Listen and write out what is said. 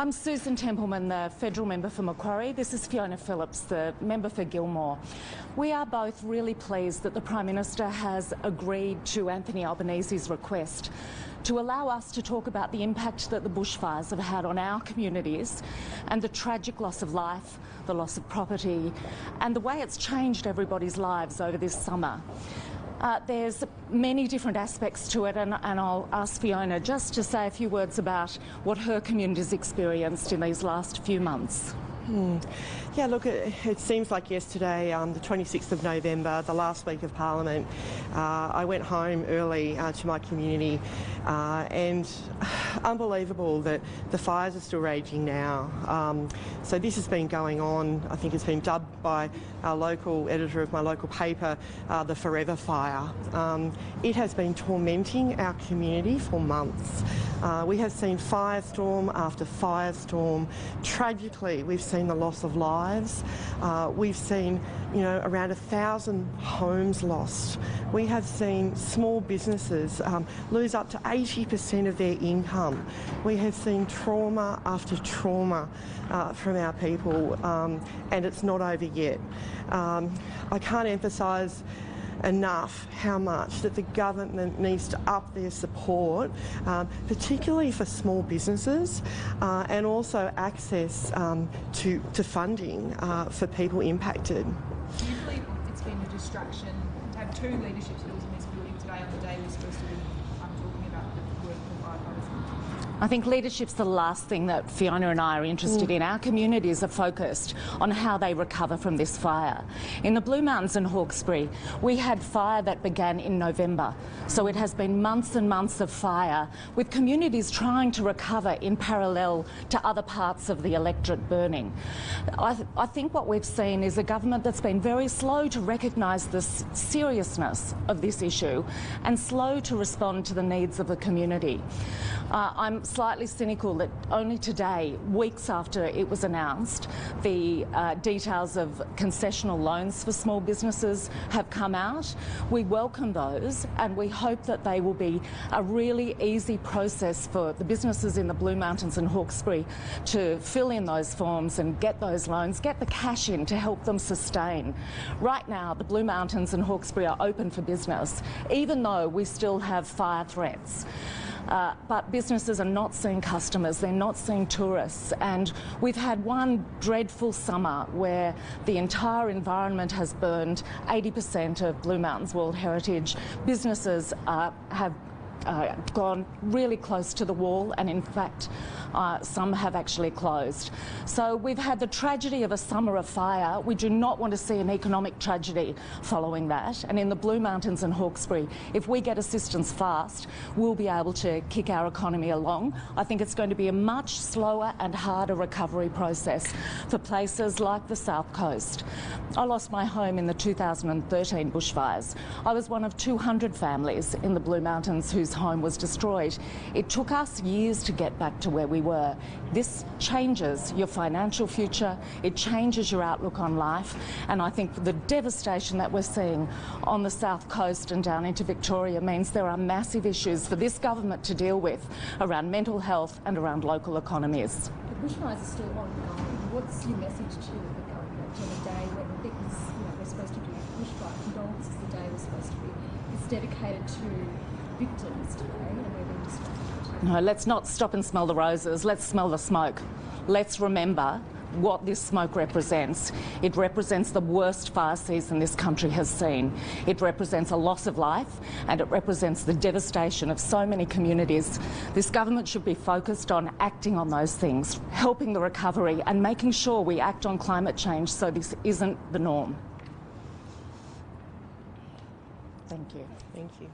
I'm Susan Templeman, the federal member for Macquarie. This is Fiona Phillips, the member for Gilmore. We are both really pleased that the Prime Minister has agreed to Anthony Albanese's request to allow us to talk about the impact that the bushfires have had on our communities and the tragic loss of life, the loss of property, and the way it's changed everybody's lives over this summer. There's many different aspects to it, and I'll ask Fiona just to say a few words about what her community's experienced in these last few months. Yeah, look, it seems like yesterday, the 26th of November, the last week of Parliament, I went home early to my community, and unbelievable that the fires are still raging now. So this has been going on. I think it's been dubbed by our local editor of my local paper the Forever Fire. It has been tormenting our community for months. We have seen firestorm after firestorm. Tragically, we've seen the loss of lives. We've seen, around 1,000 homes lost. We have seen small businesses lose up to 80% of their income. We have seen trauma after trauma from our people, and it's not over yet. I can't emphasise enough how much that the government needs to up their support, particularly for small businesses, and also access to funding for people impacted. Do you believe it's been a distraction to have two leadership skills in this building today on the day we're supposed to be talking about the work for firefighters? I think leadership's the last thing that Fiona and I are interested in. Our communities are focused on how they recover from this fire. In the Blue Mountains and Hawkesbury, we had fire that began in November. So it has been months and months of fire, with communities trying to recover in parallel to other parts of the electorate burning. I think what we've seen is a government that's been very slow to recognise the seriousness of this issue and slow to respond to the needs of the community. I'm slightly cynical that only today, weeks after it was announced, the details of concessional loans for small businesses have come out. We welcome those, and we hope that they will be a really easy process for the businesses in the Blue Mountains and Hawkesbury to fill in those forms and get those loans, get the cash in to help them sustain. Right now, the Blue Mountains and Hawkesbury are open for business, even though we still have fire threats. But businesses are not seeing customers, they're not seeing tourists, and we've had one dreadful summer where the entire environment has burned. 80% of Blue Mountains World Heritage businesses have gone really close to the wall, and in fact some have actually closed. So we've had the tragedy of a summer of fire. We do not want to see an economic tragedy following that, and in the Blue Mountains and Hawkesbury, if we get assistance fast, we'll be able to kick our economy along. I think it's going to be a much slower and harder recovery process for places like the South Coast. I lost my home in the 2013 bushfires. I was one of 200 families in the Blue Mountains whose home was destroyed. It took us years to get back to where we were. This changes your financial future, it changes your outlook on life, and I think the devastation that we're seeing on the South Coast and down into Victoria means there are massive issues for this government to deal with around mental health and around local economies. The bushfires are still ongoing. What's your message to the government on a day when we're supposed to do bushfire condolences, the day we're supposed to be, it's dedicated to victims today, and we're being distracted? No, let's not stop and smell the roses. Let's smell the smoke. Let's remember what this smoke represents. It represents the worst fire season this country has seen. It represents a loss of life, and it represents the devastation of so many communities. This government should be focused on acting on those things, helping the recovery, and making sure we act on climate change so this isn't the norm. Thank you. Thank you.